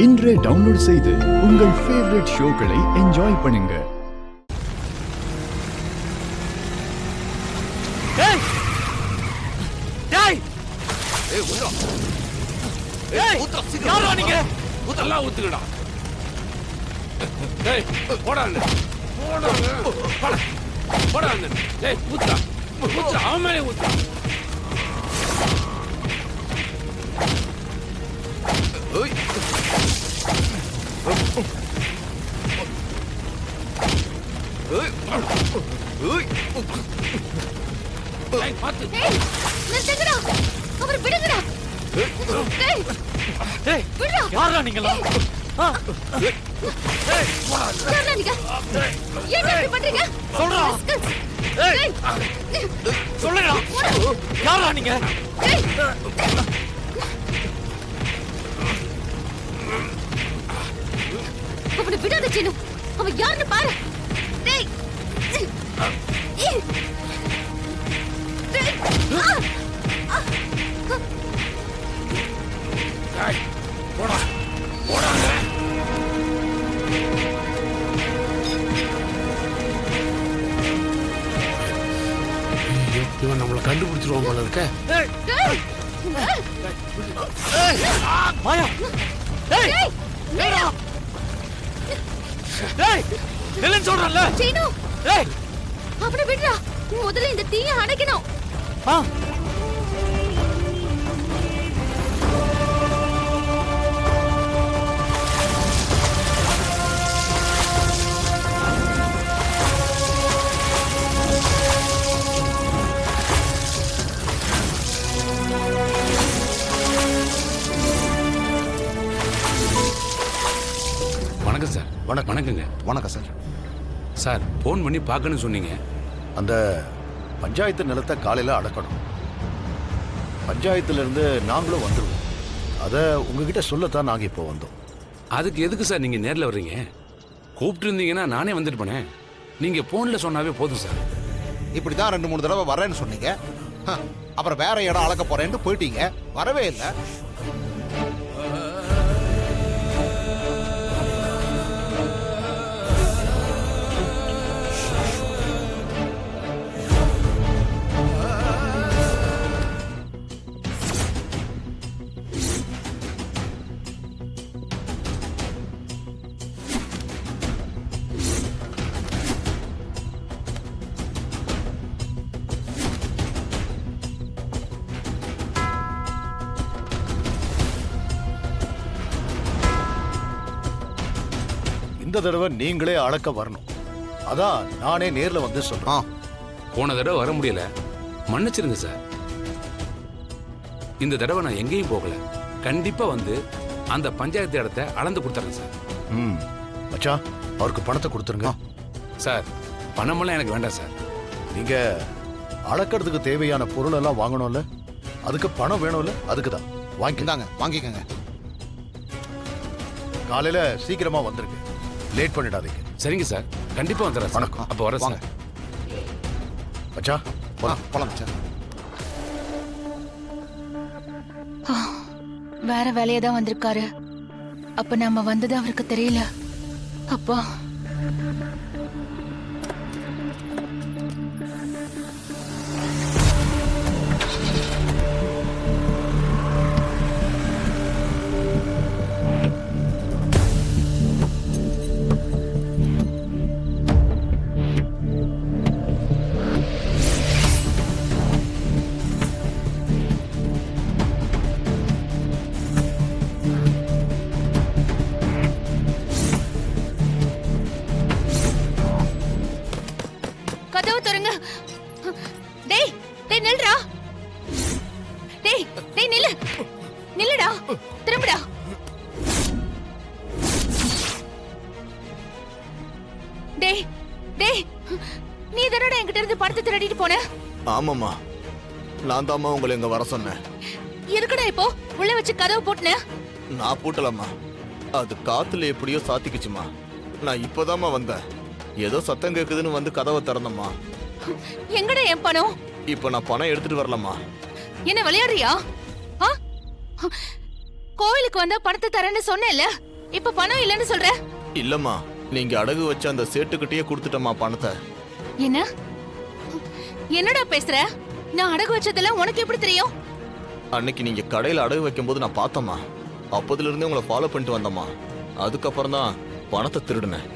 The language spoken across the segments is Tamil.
இன்றே டவுன்லோட் செய்து உங்கள் ஃபேவரட் ஷோக்களை என்ஜாய் பண்ணுங்க. டேய் டேய் ஏய் ஊத்ரா டேய் ஊத்ரா யாரா நீங்க? ஊத்ரா ஊத்துடா. டேய் போடா அண்ணே போடா போடா அண்ணே. டேய் ஊத்ரா ஊத்ரா அவன் மேலே ஊத்ரா. ஓய் ஓய் ஓய் டேய் பாத்து டேய் நிறுத்துங்கடா. அவர் விடுங்கடா. டேய் டேய் விடுடா. யாரா நீங்களா? டேய் யாரா நீங்க? ஏன் இப்படி பண்றீங்க? சொல்றா. டேய் சொல்லுடா. யாரா நீங்க? டேய் அவனை விடாத சீனு. அவன் யாருன்னு பாரு. டேய் டேய் டேய் போடா போடா அண்ணே. இவன் நம்மளை கண்டுபிடிச்சிருவான் போல இருக்க. டேய் டேய் மாயா டேய் டேய் டேய்டா. டேய் நில்லு சொல்றேன்ல. சீனு டேய் அவனை விடுடா. முதல்ல இந்த தீயை அணைக்கணும். ஆ வணக்கம் சார். வணக்கங்க. வணக்கம் சார். சார் ஃபோன் பண்ணி பார்க்கணும்னு சொன்னீங்க. அந்த பஞ்சாயத்து நிலத்தை காலையில் அடக்கணும். பஞ்சாயத்துலேருந்து நாங்களும் வந்துடுவோம். அதை உங்ககிட்ட சொல்லத்தான் நாங்கள் இப்போ வந்தோம். அதுக்கு எதுக்கு சார் நீங்கள் நேரில் வர்றீங்க? கூப்பிட்டு இருந்தீங்கன்னா நானே வந்துட்டு போனேன். நீங்கள் ஃபோனில் சொன்னாவே போதும் சார். இப்படி தான் 2-3 தடவை வரேன்னு சொன்னீங்க. அப்புறம் வேற இடம் அளக்க போறேன்னு போயிட்டீங்க, வரவே இல்லை. இந்த தடவை நீங்களே அளக்க வரணும். அதான் நானே நேர்ல வந்து சொல்றேன். போன தடவை வர முடியல, மன்னிச்சிருங்க சார். இந்த தடவை நான் எங்கேயும் போகல. கண்டிப்பா வந்து அந்த பஞ்சாயத்து இடத்தை அளந்து கொடுத்துறேன் சார். மச்சான், அவருக்கு பணத்தை கொடுத்துருங்க. சார் பணமெல்லாம் எனக்கு வேண்டாம் சார். நீங்க அளக்கிறதுக்கு தேவையான பொருள் எல்லாம் வாங்கணும்ல, அதுக்கு பணம் வேணும்ல, அதுக்கு தான் வாங்கிக்கோங்க. காலையில சீக்கிரமா வந்துருங்க, லேட் பண்ணிடாதீங்க. சரிங்க சார், கண்டிப்பா வந்துடுறேன். வணக்கம். அப்போ வரேன் சார். மச்சான் போலாம் மச்சான். வேற வேலையா தான் வந்திருக்காரு. அப்ப நம்ம வந்தது அவருக்கு தெரியல. அப்பா கதவு திறங்க. டேய் டேய் நில்லுடா. டேய் டேய் நில்லுடா. திரும்புடா. டேய் டேய் நீ தானடா என்கிட்ட இருந்து பணத்தை திருடிட்டு போன? ஆமாம்மா, நான் தாம்மா உங்களை இங்க வர சொன்னேன். எதுக்குடா இப்போ உள்ள வச்சு கதவு போட்டுன? நான் பூட்டலம்மா, அது காத்துல எப்படியோ சாத்திக்குச்சுமா. நான் இப்போதாம்மா வந்தேன். ஏதோ சத்தம் கேக்குதுன்னு வந்து கதவை திறந்தம்மா. எங்கடா என் பணம்? இப்ப நான் பணம் எடுத்துட்டு வரலம்மா. என்ன விளையாடுறியா? கோயிலுக்கு வந்தா பணத்தை தரேன்னு சொன்னேன்ல, இப்ப பணம் இல்லைன்னு சொல்ற? இல்லம்மா, நீங்க அடகு வச்ச அந்த சேட்டுக்கிட்டயே கொடுத்துட்டம்மா பணத்தை. என்ன? என்னடா பேசுற? நான் அடகு வச்சதெல்லாம் உனக்கு எப்படி தெரியும்? அன்னைக்கு நீங்க கடையில அடகு வைக்கும் போது நான் பார்த்தம்மா. அப்போதுல இருந்தே உங்களை ஃபாலோ பண்ணிட்டு வந்தம்மா. அதுக்கப்புறம் தான் பணத்தை திருடுனேன்.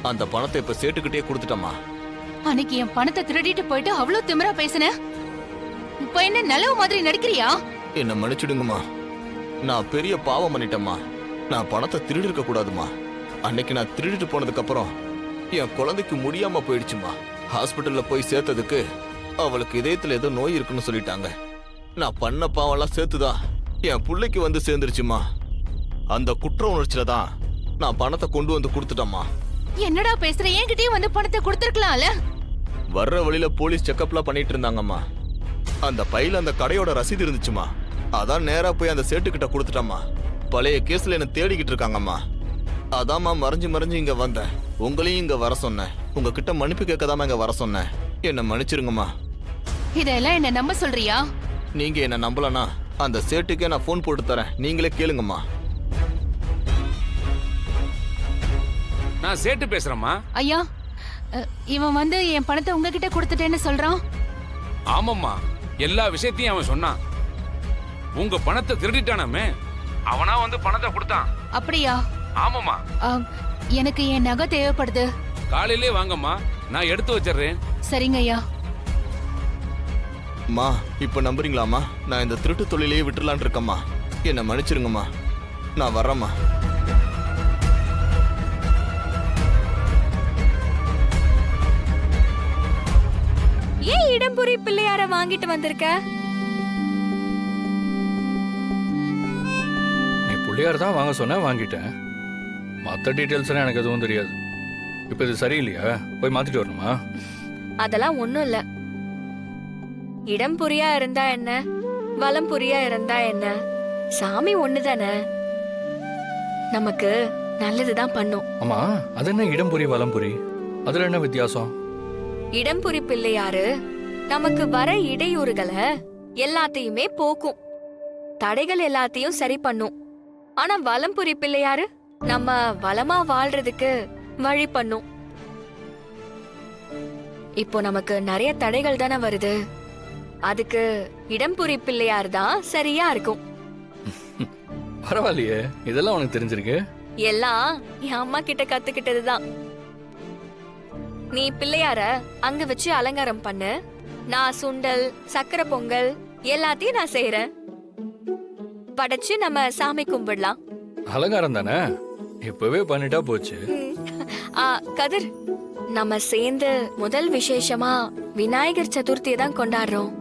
அந்த பணத்தை இப்ப சேட்டுக்கிட்டே கொடுத்துட்டம்மா. அன்னைக்கு என் பணத்தை திருடிட்டு போயிட்டு அவ்வளவு திமிரா பேசுன. இப்ப என்ன நல்லவ மாதிரி நடிக்கிறியா? என்ன மன்னிச்சிடுங்கம்மா. நான் பெரிய பாவம் பண்ணிட்டேம்மா. நான் பணத்தை திருடி இருக்க கூடாதுமா. அன்னைக்கு நான் திருடிட்டு போனதுக்கு அப்புறம் என் குழந்தைக்கு முடியாம போயிடுச்சுமா. ஹாஸ்பிட்டல்ல போய் சேர்த்ததுக்கு அவளுக்கு இதயத்துல ஏதோ நோய் இருக்குன்னு சொல்லிட்டாங்க. நான் பண்ண பாவம்லாம் சேர்த்துதான் என் பிள்ளைக்கு வந்து சேர்ந்துருச்சுமா. அந்த குற்ற உணர்ச்சியில தான் நான் பணத்தை கொண்டு வந்து கொடுத்துட்டேம்மா. என்னடா பேசுற? என்கிட்டயே வந்து பணத்தை கொடுத்துருக்கலாம்ல. வர்ற வழியில போலீஸ் செக்கப்லாம் பண்ணிட்டு இருந்தாங்கம்மா. அந்த பையில அந்த கடையோட ரசீது இருந்துச்சுமா. அதான் நேரா போய் அந்த சேட்டுக்கிட்ட கொடுத்துட்டம்மா. பழைய கேஸ்ல என்ன தேடிக்கிட்டு இருக்காங்கம்மா. அதாம்மா மறைஞ்சு மறைஞ்சு இங்க வந்தேன். உங்களையும் இங்க வர சொன்னேன். உங்ககிட்ட மன்னிப்பு கேட்கதாம இங்க வர சொன்னேன். என்ன மன்னிச்சிருங்கம்மா. இதெல்லாம் என்ன நம்ப சொல்றியா? நீங்க என்ன நம்பலனா அந்த சேட்டுக்கே நான் போன் போட்டு தரேன். நீங்களே கேளுங்கம்மா. நான் சேட்டு பேசுறேம்மா. ஐயா, இவன் வந்து என் பணத்தை உங்ககிட்ட கொடுத்துட்டேன்னு சொல்றான். ஆமாம்மா, எல்லா விஷயத்தையும் அவன் சொன்னான். உங்க பணத்தை திருடிட்டானாமே, அவனா வந்து பணத்தை கொடுத்தான். அப்படியா? ஆமாம்மா. எனக்கு என் நகை தேவைப்படுது. காலையிலே வாங்கம்மா, நான் எடுத்து வச்சிடுறேன். சரிங்க ஐயா. மா, இப்ப நம்புறீங்களாம்மா? நான் இந்த திருட்டு தொழிலையே விட்டுலான் இருக்கம்மா. என்ன மன்னிச்சிருங்கம்மா. நான் வர்றேம்மா. ஏன் இடம்புரி பிள்ளையார வாங்கிட்டு வந்திருக்க? நீ பிள்ளையார் தான் வாங்க சொன்ன, வாங்கிட்டேன். மற்ற டீட்டெயில்ஸ் எனக்கு எதுவும் தெரியாது. இப்போ இது சரியில்லையா? போய் மாத்திட்டு வரணுமா? அதெல்லாம் ஒண்ணும் இல்ல. இடம்புரியா இருந்தா என்ன, வலம்புரியா இருந்தா என்ன, சாமி ஒண்ணுதானே. நமக்கு நல்லதுதான் பண்ணும். ஆமா, அது என்ன இடம்புரி வலம்புரி? அதுல என்ன வித்தியாசம்? இடம்புரி பிள்ளையாரு நமக்கு வர இடையூறுகளை எல்லாத்தையுமே போக்கும், தடைகள் எல்லாத்தையும் சரி பண்ணும். ஆனா வலம்புரி பிள்ளையாரு நம்ம வளமா வாழ்றதுக்கு வழி பண்ணும். இப்போ நமக்கு நிறைய தடைகள் தானே வருது. அதுக்கு இடம்புரி பிள்ளையார் தான் சரியா இருக்கும். பரவாயில்லையே, இதெல்லாம் உனக்கு தெரிஞ்சிருக்கு. எல்லாம் என் அம்மா கிட்ட கத்துக்கிட்டதுதான். நீ பிள்ளையார அங்க வச்சு அலங்காரம் பண்ணு. நான் சுண்டல், சக்கரை பொங்கல் எல்லாத்தையும் நான் செய்யறேன். படைச்சு நம்ம சாமி கும்பிடலாம். அலங்காரம் தானே, இப்பவே பண்ணிட்டா போச்சு. கதிர், நம்ம சேர்ந்து முதல் விசேஷமா விநாயகர் சதுர்த்தியை தான் கொண்டாடுறோம்.